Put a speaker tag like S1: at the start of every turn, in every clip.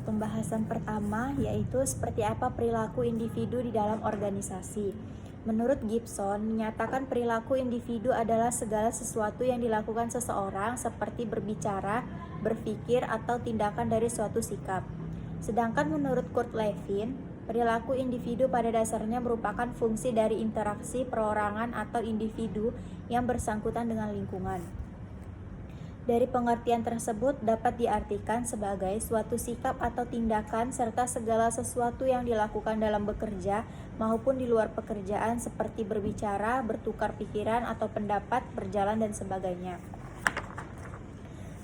S1: Pembahasan pertama yaitu seperti apa perilaku individu di dalam organisasi. Menurut Gibson, menyatakan perilaku individu adalah segala sesuatu yang dilakukan seseorang seperti berbicara, berpikir, atau tindakan dari suatu sikap. Sedangkan menurut Kurt Lewin, perilaku individu pada dasarnya merupakan fungsi dari interaksi perorangan atau individu yang bersangkutan dengan lingkungan. Dari pengertian tersebut dapat diartikan sebagai suatu sikap atau tindakan serta segala sesuatu yang dilakukan dalam bekerja maupun di luar pekerjaan seperti berbicara, bertukar pikiran atau pendapat, berjalan dan sebagainya.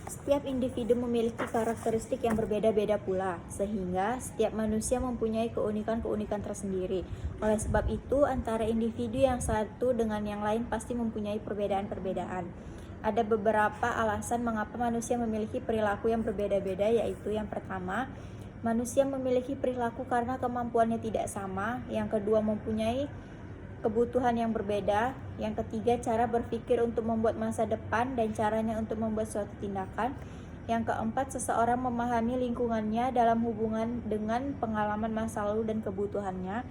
S1: Setiap individu memiliki karakteristik yang berbeda-beda pula, sehingga setiap manusia mempunyai keunikan-keunikan tersendiri. Oleh sebab itu, antara individu yang satu dengan yang lain pasti mempunyai perbedaan-perbedaan. Ada beberapa alasan mengapa manusia memiliki perilaku yang berbeda-beda, yaitu yang pertama, manusia memiliki perilaku karena kemampuannya tidak sama. Yang kedua, mempunyai kebutuhan yang berbeda. Yang ketiga, cara berpikir untuk membuat masa depan dan caranya untuk membuat suatu tindakan. Yang keempat, seseorang memahami lingkungannya dalam hubungan dengan pengalaman masa lalu dan kebutuhannya.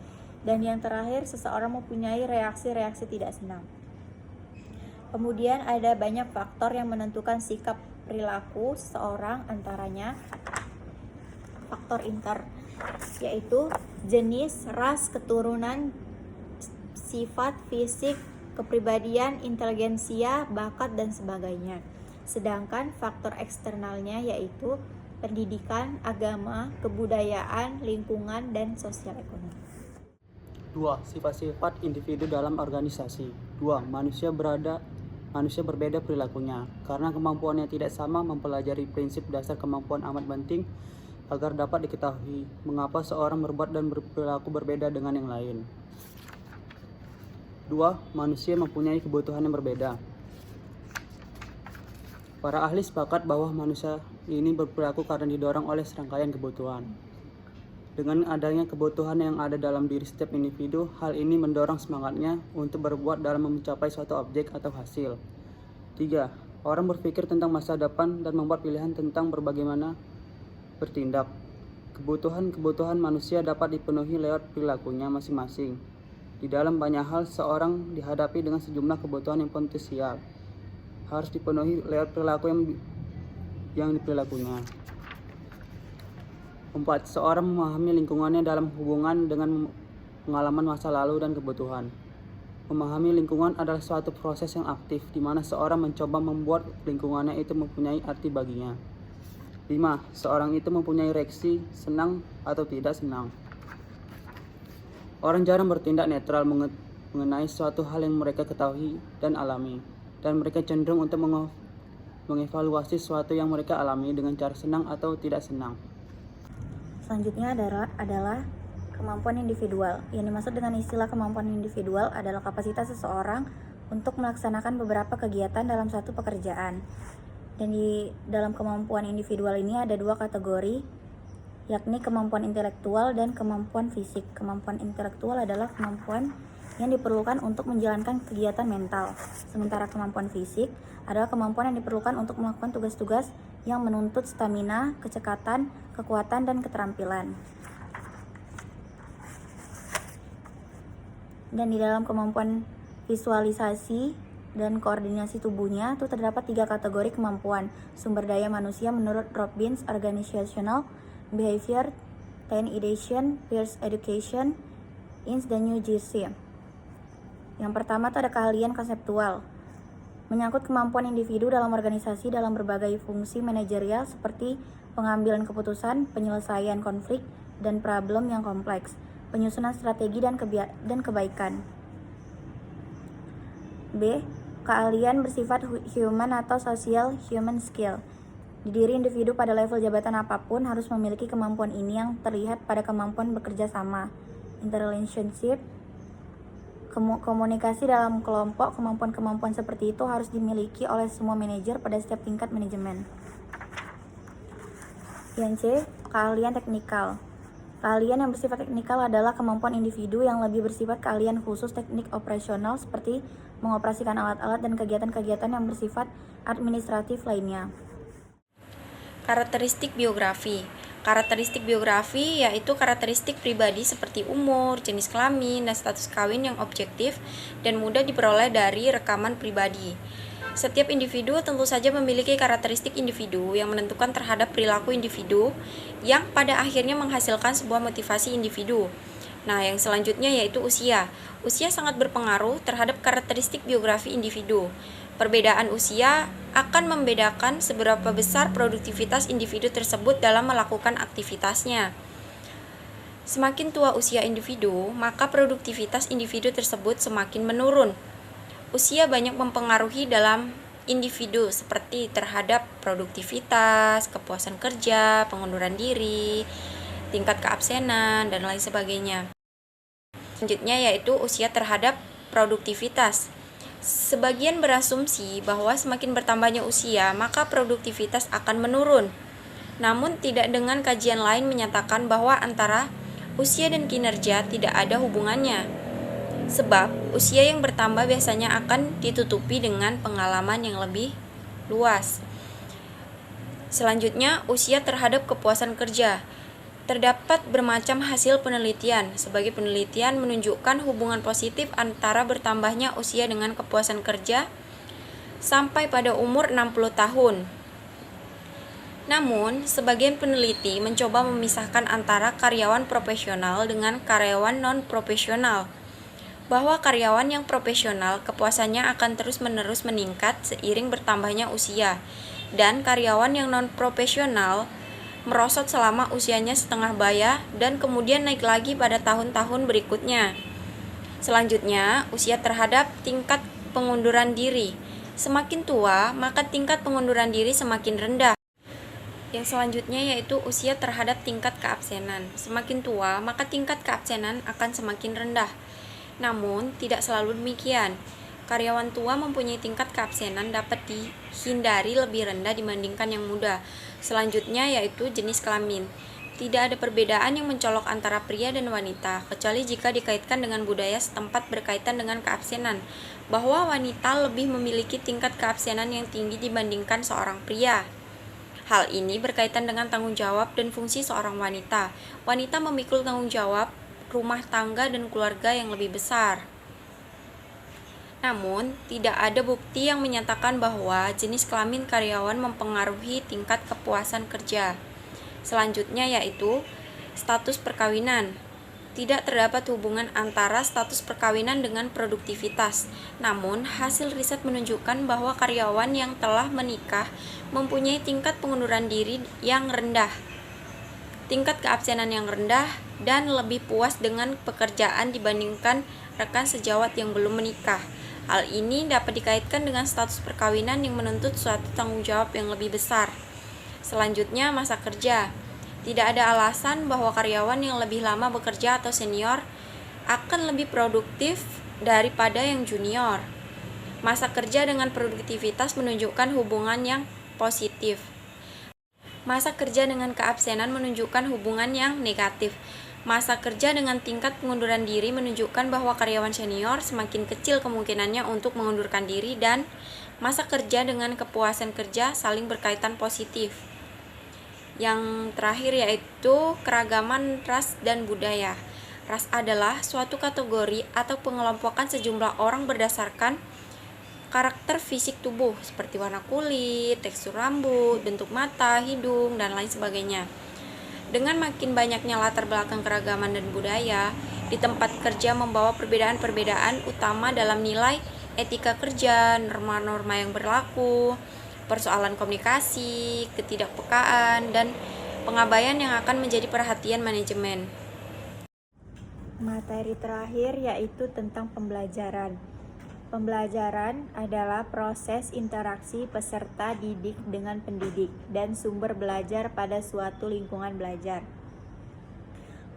S1: Dan yang terakhir, seseorang mempunyai reaksi-reaksi tidak senang. Kemudian ada banyak faktor yang menentukan sikap perilaku seseorang, antaranya faktor inter, yaitu jenis, ras, keturunan, sifat, fisik, kepribadian, inteligensia, bakat, dan sebagainya. Sedangkan faktor eksternalnya yaitu pendidikan, agama, kebudayaan, lingkungan, dan sosial ekonomi.
S2: 2. Sifat-sifat individu dalam organisasi. 2. Manusia berbeda perilakunya, karena kemampuannya tidak sama. Mempelajari prinsip dasar kemampuan amat penting agar dapat diketahui mengapa seorang berbuat dan berperilaku berbeda dengan yang lain. 2. Manusia mempunyai kebutuhan yang berbeda. Para ahli sepakat bahwa manusia ini berperilaku karena didorong oleh serangkaian kebutuhan. Dengan adanya kebutuhan yang ada dalam diri setiap individu, hal ini mendorong semangatnya untuk berbuat dalam mencapai suatu objek atau hasil. 3. Orang berpikir tentang masa depan dan membuat pilihan tentang bagaimana bertindak. Kebutuhan manusia dapat dipenuhi lewat perilakunya masing-masing. Di dalam banyak hal, seorang dihadapi dengan sejumlah kebutuhan yang potensial harus dipenuhi lewat perilaku yang diperilakunya. 4. Seorang memahami lingkungannya dalam hubungan dengan pengalaman masa lalu dan kebutuhan. Memahami lingkungan adalah suatu proses yang aktif, di mana seorang mencoba membuat lingkungannya itu mempunyai arti baginya. 5. Seorang itu mempunyai reaksi senang atau tidak senang. Orang jarang bertindak netral mengenai suatu hal yang mereka ketahui dan alami, dan mereka cenderung untuk mengevaluasi sesuatu yang mereka alami dengan cara senang atau tidak senang.
S1: Selanjutnya adalah kemampuan individual. Yang dimaksud dengan istilah kemampuan individual adalah kapasitas seseorang untuk melaksanakan beberapa kegiatan dalam suatu pekerjaan. Dan di dalam kemampuan individual ini ada dua kategori, yakni kemampuan intelektual dan kemampuan fisik. Kemampuan intelektual adalah kemampuan yang diperlukan untuk menjalankan kegiatan mental. Sementara kemampuan fisik adalah kemampuan yang diperlukan untuk melakukan tugas-tugas yang menuntut stamina, kecekatan, kekuatan, dan keterampilan. Dan di dalam kemampuan visualisasi dan koordinasi tubuhnya itu terdapat 3 kategori kemampuan. Sumber daya manusia menurut Robbins, organizational, behavior, ideation, peers education, Inns dan New Jersey. Yang pertama itu ada keahlian konseptual, menyangkut kemampuan individu dalam organisasi dalam berbagai fungsi manajerial seperti pengambilan keputusan, penyelesaian konflik, dan problem yang kompleks, penyusunan strategi dan kebaikan. B. Keahlian bersifat human atau social human skill. Di diri individu pada level jabatan apapun harus memiliki kemampuan ini yang terlihat pada kemampuan bekerja sama, interrelationship, komunikasi dalam kelompok. Kemampuan-kemampuan seperti itu harus dimiliki oleh semua manajer pada setiap tingkat manajemen. Yang C. Keahlian teknikal. Keahlian yang bersifat teknikal adalah kemampuan individu yang lebih bersifat keahlian khusus teknik operasional seperti mengoperasikan alat-alat dan kegiatan-kegiatan yang bersifat administratif lainnya.
S3: Karakteristik biografi. Karakteristik biografi yaitu karakteristik pribadi seperti umur, jenis kelamin, dan status kawin yang objektif dan mudah diperoleh dari rekaman pribadi. Setiap individu tentu saja memiliki karakteristik individu yang menentukan terhadap perilaku individu yang pada akhirnya menghasilkan sebuah motivasi individu. Nah, yang selanjutnya yaitu usia. Usia sangat berpengaruh terhadap karakteristik biografi individu. Perbedaan usia akan membedakan seberapa besar produktivitas individu tersebut dalam melakukan aktivitasnya. Semakin tua usia individu, maka produktivitas individu tersebut semakin menurun. Usia banyak mempengaruhi dalam individu seperti terhadap produktivitas, kepuasan kerja, pengunduran diri, tingkat keabsenan, dan lain sebagainya. Selanjutnya yaitu usia terhadap produktivitas. Sebagian berasumsi bahwa semakin bertambahnya usia, maka produktivitas akan menurun. Namun tidak dengan kajian lain menyatakan bahwa antara usia dan kinerja tidak ada hubungannya. Sebab usia yang bertambah biasanya akan ditutupi dengan pengalaman yang lebih luas. Selanjutnya, usia terhadap kepuasan kerja. Terdapat bermacam hasil penelitian. Sebagai penelitian menunjukkan hubungan positif antara bertambahnya usia dengan kepuasan kerja sampai pada umur 60 tahun. Namun, sebagian peneliti mencoba memisahkan antara karyawan profesional dengan karyawan non-profesional. Bahwa karyawan yang profesional kepuasannya akan terus-menerus meningkat seiring bertambahnya usia, dan karyawan yang non-profesional merosot selama usianya setengah baya dan kemudian naik lagi pada tahun-tahun berikutnya. Selanjutnya, usia terhadap tingkat pengunduran diri. Semakin tua, maka tingkat pengunduran diri semakin rendah. Yang selanjutnya yaitu usia terhadap tingkat keabsenan. Semakin tua, maka tingkat keabsenan akan semakin rendah. Namun, tidak selalu demikian. Karyawan tua mempunyai tingkat keabsenan dapat dihindari lebih rendah dibandingkan yang muda. Selanjutnya yaitu jenis kelamin. Tidak ada perbedaan yang mencolok antara pria dan wanita, kecuali jika dikaitkan dengan budaya setempat berkaitan dengan keabsenan, bahwa wanita lebih memiliki tingkat keabsenan yang tinggi dibandingkan seorang pria. Hal ini berkaitan dengan tanggung jawab dan fungsi seorang wanita. Wanita memikul tanggung jawab rumah tangga dan keluarga yang lebih besar. Namun, tidak ada bukti yang menyatakan bahwa jenis kelamin karyawan mempengaruhi tingkat kepuasan kerja. Selanjutnya yaitu status perkawinan. Tidak terdapat hubungan antara status perkawinan dengan produktivitas. Namun, hasil riset menunjukkan bahwa karyawan yang telah menikah mempunyai tingkat pengunduran diri yang rendah, tingkat keabsenan yang rendah, dan lebih puas dengan pekerjaan dibandingkan rekan sejawat yang belum menikah. Hal ini dapat dikaitkan dengan status perkawinan yang menuntut suatu tanggung jawab yang lebih besar. Selanjutnya, masa kerja. Tidak ada alasan bahwa karyawan yang lebih lama bekerja atau senior akan lebih produktif daripada yang junior. Masa kerja dengan produktivitas menunjukkan hubungan yang positif. Masa kerja dengan keabsenan menunjukkan hubungan yang negatif. Masa kerja dengan tingkat pengunduran diri menunjukkan bahwa karyawan senior semakin kecil kemungkinannya untuk mengundurkan diri, dan masa kerja dengan kepuasan kerja saling berkaitan positif. Yang terakhir yaitu keragaman ras dan budaya. Ras adalah suatu kategori atau pengelompokan sejumlah orang berdasarkan karakter fisik tubuh seperti warna kulit, tekstur rambut, bentuk mata, hidung, dan lain sebagainya. Dengan makin banyaknya latar belakang keragaman dan budaya, di tempat kerja membawa perbedaan-perbedaan utama dalam nilai etika kerja, norma-norma yang berlaku, persoalan komunikasi, ketidakpekaan, dan pengabaian yang akan menjadi perhatian manajemen.
S1: Materi terakhir yaitu tentang pembelajaran. Pembelajaran adalah proses interaksi peserta didik dengan pendidik dan sumber belajar pada suatu lingkungan belajar.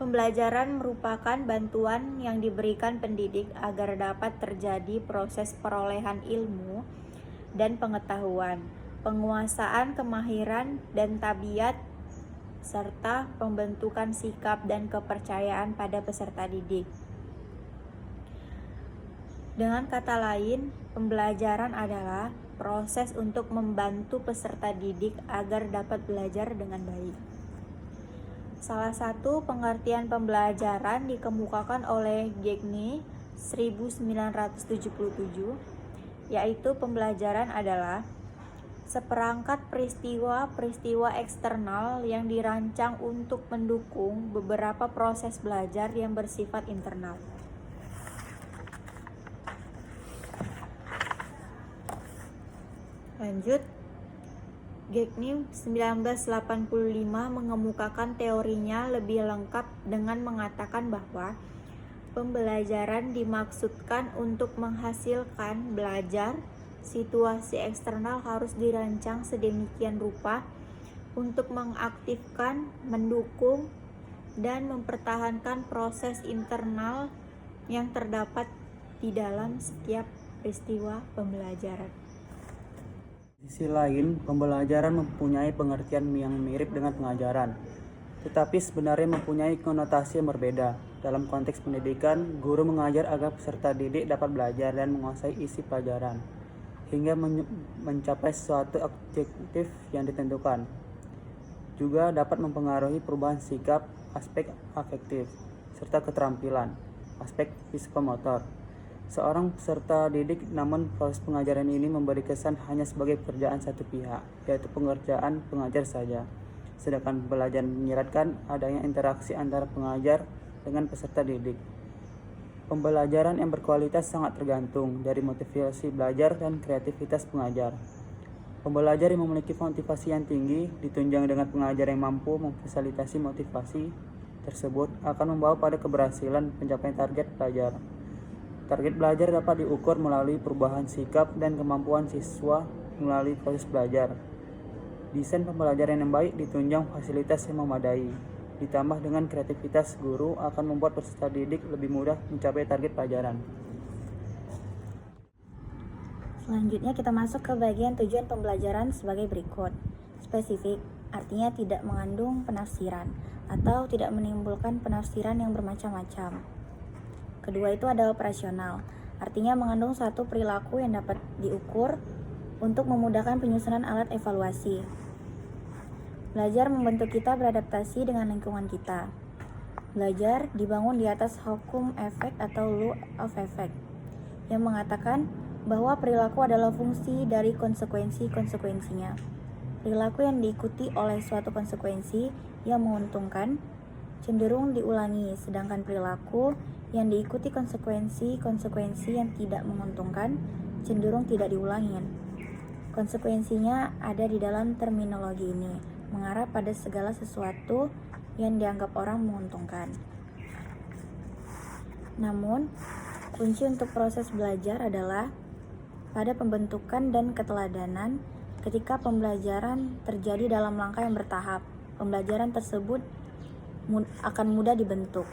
S1: Pembelajaran merupakan bantuan yang diberikan pendidik agar dapat terjadi proses perolehan ilmu dan pengetahuan, penguasaan kemahiran dan tabiat, serta pembentukan sikap dan kepercayaan pada peserta didik. Dengan kata lain, pembelajaran adalah proses untuk membantu peserta didik agar dapat belajar dengan baik. Salah satu pengertian pembelajaran dikemukakan oleh Gagne 1977, yaitu pembelajaran adalah seperangkat peristiwa eksternal yang dirancang untuk mendukung beberapa proses belajar yang bersifat internal. Lanjut, Gagne 1985 mengemukakan teorinya lebih lengkap dengan mengatakan bahwa pembelajaran dimaksudkan untuk menghasilkan belajar. Situasi eksternal harus dirancang sedemikian rupa untuk mengaktifkan, mendukung, dan mempertahankan proses internal yang terdapat di dalam setiap peristiwa pembelajaran.
S2: Di sisi lain, pembelajaran mempunyai pengertian yang mirip dengan pengajaran, tetapi sebenarnya mempunyai konotasi yang berbeda. Dalam konteks pendidikan, guru mengajar agar peserta didik dapat belajar dan menguasai isi pelajaran, hingga mencapai suatu objektif yang ditentukan. Juga dapat mempengaruhi perubahan sikap, aspek afektif, serta keterampilan, aspek psikomotor. Seorang peserta didik, namun proses pengajaran ini memberi kesan hanya sebagai pekerjaan satu pihak, yaitu pengerjaan pengajar saja. Sedangkan belajar menyiratkan adanya interaksi antara pengajar dengan peserta didik. Pembelajaran yang berkualitas sangat tergantung dari motivasi belajar dan kreativitas pengajar. Pembelajar yang memiliki motivasi yang tinggi ditunjang dengan pengajar yang mampu memfasilitasi motivasi tersebut akan membawa pada keberhasilan pencapaian target belajar. Target belajar dapat diukur melalui perubahan sikap dan kemampuan siswa melalui proses belajar. Desain pembelajaran yang baik ditunjang fasilitas yang memadai, ditambah dengan kreativitas guru akan membuat peserta didik lebih mudah mencapai target pelajaran.
S1: Selanjutnya kita masuk ke bagian tujuan pembelajaran sebagai berikut. Spesifik, artinya tidak mengandung penafsiran atau tidak menimbulkan penafsiran yang bermacam-macam. Kedua itu adalah operasional, artinya mengandung suatu perilaku yang dapat diukur untuk memudahkan penyusunan alat evaluasi. Belajar membentuk kita beradaptasi dengan lingkungan kita. Belajar dibangun di atas hukum efek atau law of effect, yang mengatakan bahwa perilaku adalah fungsi dari konsekuensi-konsekuensinya. Perilaku yang diikuti oleh suatu konsekuensi yang menguntungkan cenderung diulangi, sedangkan perilaku yang diikuti konsekuensi-konsekuensi yang tidak menguntungkan cenderung tidak diulangi. Konsekuensinya ada di dalam terminologi ini, mengarah pada segala sesuatu yang dianggap orang menguntungkan. Namun, kunci untuk proses belajar adalah pada pembentukan dan keteladanan. Ketika pembelajaran terjadi dalam langkah yang bertahap, pembelajaran tersebut akan mudah dibentuk.